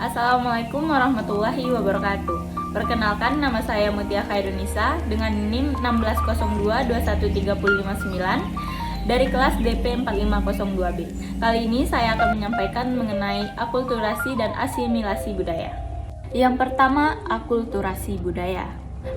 Assalamualaikum warahmatullahi wabarakatuh. Perkenalkan, nama saya Mutia Khairunisa dengan NIM 1602213059 dari kelas DP 4502B. Kali ini saya akan menyampaikan mengenai akulturasi dan asimilasi budaya. Yang pertama, akulturasi budaya.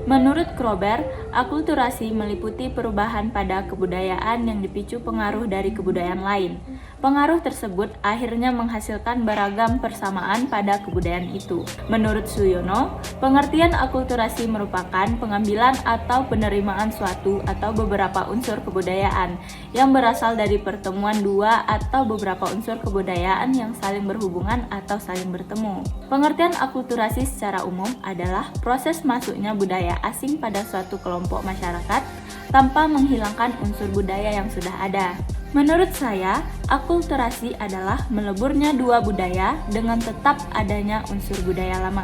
Menurut Kroeber, akulturasi meliputi perubahan pada kebudayaan yang dipicu pengaruh dari kebudayaan lain. Pengaruh tersebut akhirnya menghasilkan beragam persamaan pada kebudayaan itu. Menurut Suyono, pengertian akulturasi merupakan pengambilan atau penerimaan suatu atau beberapa unsur kebudayaan yang berasal dari pertemuan dua atau beberapa unsur kebudayaan yang saling berhubungan atau saling bertemu. Pengertian akulturasi secara umum adalah proses masuknya budaya asing pada suatu kelompok masyarakat tanpa menghilangkan unsur budaya yang sudah ada. Menurut saya, akulturasi adalah meleburnya dua budaya dengan tetap adanya unsur budaya lama.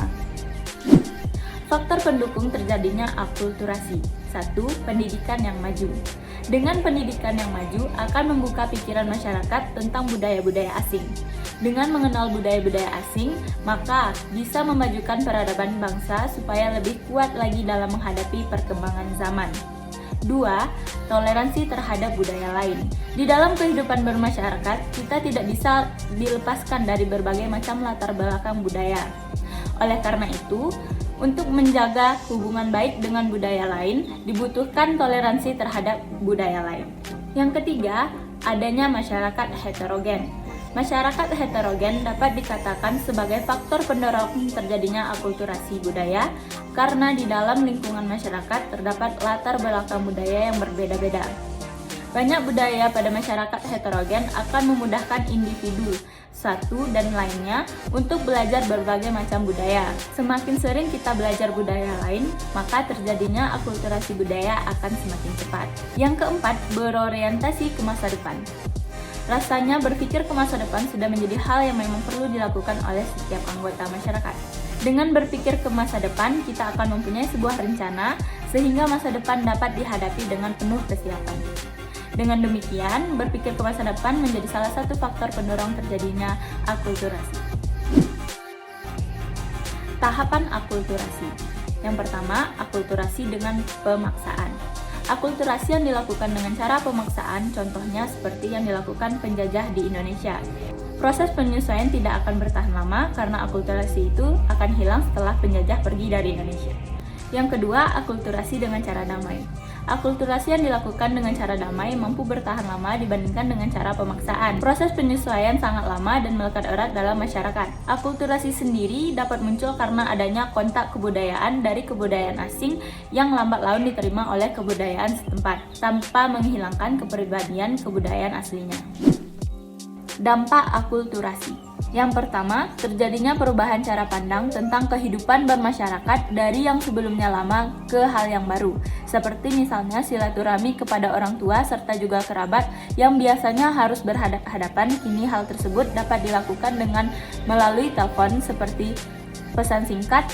Faktor pendukung terjadinya akulturasi. 1. Pendidikan yang maju. Dengan pendidikan yang maju akan membuka pikiran masyarakat tentang budaya-budaya asing. Dengan mengenal budaya-budaya asing, maka bisa memajukan peradaban bangsa supaya lebih kuat lagi dalam menghadapi perkembangan zaman. 2. Toleransi terhadap budaya lain. Di dalam kehidupan bermasyarakat, kita tidak bisa dilepaskan dari berbagai macam latar belakang budaya. Oleh karena itu, untuk menjaga hubungan baik dengan budaya lain, dibutuhkan toleransi terhadap budaya lain. Yang ketiga, adanya masyarakat heterogen. Masyarakat heterogen dapat dikatakan sebagai faktor pendorong terjadinya akulturasi budaya karena di dalam lingkungan masyarakat terdapat latar belakang budaya yang berbeda-beda. Banyak budaya pada masyarakat heterogen akan memudahkan individu satu dan lainnya untuk belajar berbagai macam budaya. Semakin sering kita belajar budaya lain, maka terjadinya akulturasi budaya akan semakin cepat. Yang keempat, berorientasi ke masa depan. Rasanya berpikir ke masa depan sudah menjadi hal yang memang perlu dilakukan oleh setiap anggota masyarakat. Dengan berpikir ke masa depan, kita akan mempunyai sebuah rencana sehingga masa depan dapat dihadapi dengan penuh kesiapan. Dengan demikian, berpikir ke masa depan menjadi salah satu faktor pendorong terjadinya akulturasi. Tahapan akulturasi. Yang pertama, akulturasi dengan pemaksaan. Akulturasi yang dilakukan dengan cara pemaksaan, contohnya seperti yang dilakukan penjajah di Indonesia. Proses penyesuaian tidak akan bertahan lama karena akulturasi itu akan hilang setelah penjajah pergi dari Indonesia. Yang kedua, akulturasi dengan cara damai. Akulturasi yang dilakukan dengan cara damai mampu bertahan lama dibandingkan dengan cara pemaksaan. Proses penyesuaian sangat lama dan melekat erat dalam masyarakat. Akulturasi sendiri dapat muncul karena adanya kontak kebudayaan dari kebudayaan asing yang lambat laun diterima oleh kebudayaan setempat, tanpa menghilangkan kepribadian kebudayaan aslinya. Dampak akulturasi. Yang pertama, terjadinya perubahan cara pandang tentang kehidupan bermasyarakat dari yang sebelumnya lama ke hal yang baru, seperti misalnya silaturahmi kepada orang tua serta juga kerabat yang biasanya harus berhadapan, kini hal tersebut dapat dilakukan dengan melalui telepon seperti pesan singkat,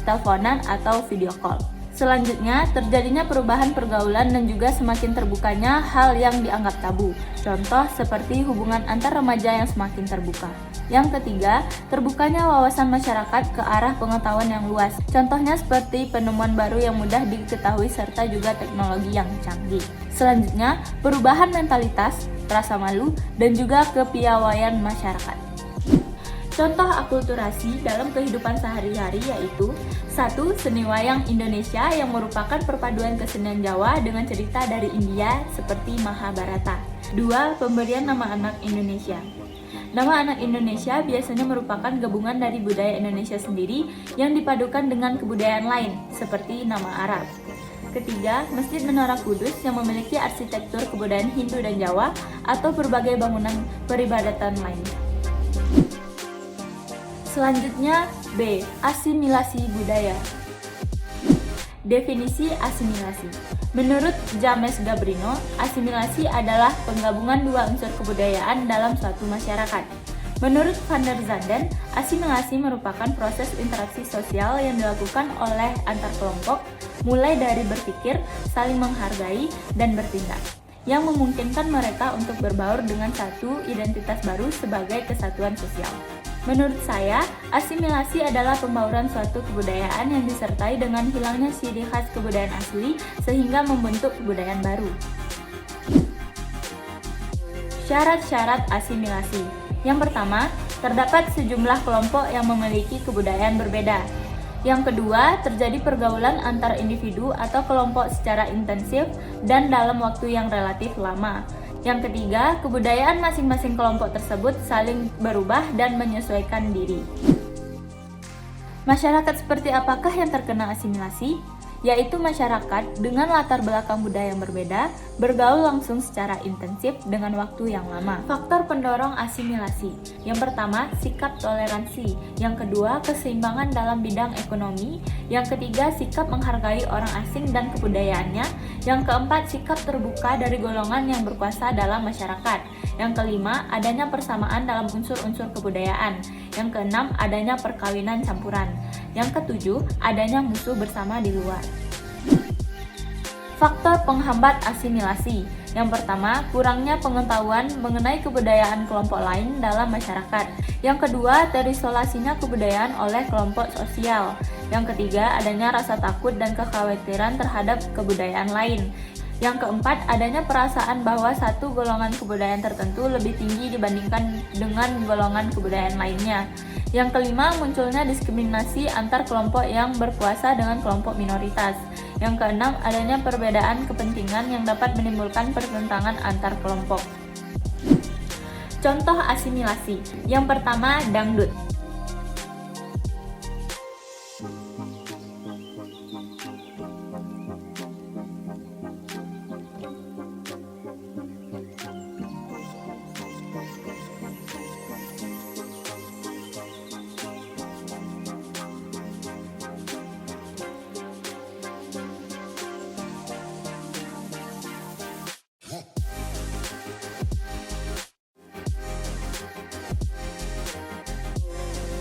teleponan, atau video call. Selanjutnya, terjadinya perubahan pergaulan dan juga semakin terbukanya hal yang dianggap tabu. Contoh seperti hubungan antar remaja yang semakin terbuka. Yang ketiga, terbukanya wawasan masyarakat ke arah pengetahuan yang luas. Contohnya seperti penemuan baru yang mudah diketahui serta juga teknologi yang canggih. Selanjutnya, perubahan mentalitas, rasa malu, dan juga kepiawaian masyarakat. Contoh akulturasi dalam kehidupan sehari-hari yaitu 1. Seni wayang Indonesia yang merupakan perpaduan kesenian Jawa dengan cerita dari India seperti Mahabharata. 2. Pemberian nama anak Indonesia. Nama anak Indonesia biasanya merupakan gabungan dari budaya Indonesia sendiri yang dipadukan dengan kebudayaan lain seperti nama Arab. Ketiga, Masjid Menara Kudus yang memiliki arsitektur kebudayaan Hindu dan Jawa atau berbagai bangunan peribadatan lainnya. Selanjutnya, B. Asimilasi budaya. Definisi asimilasi. Menurut James Gabrino, asimilasi adalah penggabungan dua unsur kebudayaan dalam suatu masyarakat. Menurut Van der Zanden, asimilasi merupakan proses interaksi sosial yang dilakukan oleh antar kelompok, mulai dari berpikir, saling menghargai, dan bertindak, yang memungkinkan mereka untuk berbaur dengan satu identitas baru sebagai kesatuan sosial. Menurut saya, asimilasi adalah pembauran suatu kebudayaan yang disertai dengan hilangnya ciri khas kebudayaan asli sehingga membentuk kebudayaan baru. Syarat-syarat asimilasi. Yang pertama, terdapat sejumlah kelompok yang memiliki kebudayaan berbeda. Yang kedua, terjadi pergaulan antar individu atau kelompok secara intensif dan dalam waktu yang relatif lama. Yang ketiga, kebudayaan masing-masing kelompok tersebut saling berubah dan menyesuaikan diri. Masyarakat seperti apakah yang terkena asimilasi? Yaitu masyarakat dengan latar belakang budaya yang berbeda, bergaul langsung secara intensif dengan waktu yang lama. Faktor pendorong asimilasi. Yang pertama, sikap toleransi. Yang kedua, keseimbangan dalam bidang ekonomi. Yang ketiga, sikap menghargai orang asing dan kebudayaannya. Yang keempat, sikap terbuka dari golongan yang berkuasa dalam masyarakat. Yang kelima, adanya persamaan dalam unsur-unsur kebudayaan. Yang keenam, adanya perkawinan campuran. Yang ketujuh, adanya musuh bersama di luar. Faktor penghambat asimilasi. Yang pertama, kurangnya pengetahuan mengenai kebudayaan kelompok lain dalam masyarakat. Yang kedua, terisolasinya kebudayaan oleh kelompok sosial. Yang ketiga, adanya rasa takut dan kekhawatiran terhadap kebudayaan lain. Yang keempat, adanya perasaan bahwa satu golongan kebudayaan tertentu lebih tinggi dibandingkan dengan golongan kebudayaan lainnya. Yang kelima, munculnya diskriminasi antar kelompok yang berkuasa dengan kelompok minoritas. Yang keenam, adanya perbedaan kepentingan yang dapat menimbulkan pertentangan antar kelompok. Contoh asimilasi. Yang pertama, dangdut.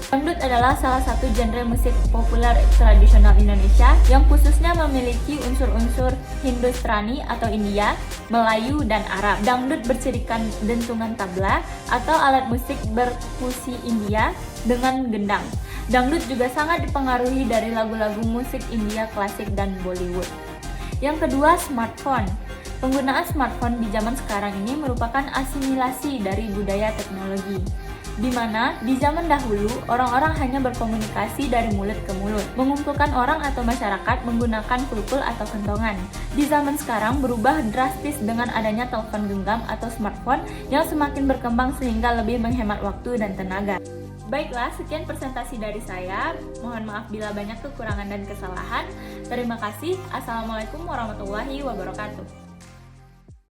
Dangdut adalah salah satu genre musik populer tradisional Indonesia yang khususnya memiliki unsur-unsur Hindustrani atau India, Melayu, dan Arab. Dangdut bercirikan dentuman tabla atau alat musik berperkusi India dengan gendang. Dangdut juga sangat dipengaruhi dari lagu-lagu musik India klasik dan Bollywood. Yang kedua, smartphone. Penggunaan smartphone di zaman sekarang ini merupakan asimilasi dari budaya teknologi, di mana di zaman dahulu orang-orang hanya berkomunikasi dari mulut ke mulut, mengumpulkan orang atau masyarakat menggunakan kulkul atau kentongan. Di zaman sekarang berubah drastis dengan adanya telepon genggam atau smartphone yang semakin berkembang sehingga lebih menghemat waktu dan tenaga. Baiklah, sekian presentasi dari saya. Mohon maaf bila banyak kekurangan dan kesalahan. Terima kasih. Assalamualaikum warahmatullahi wabarakatuh.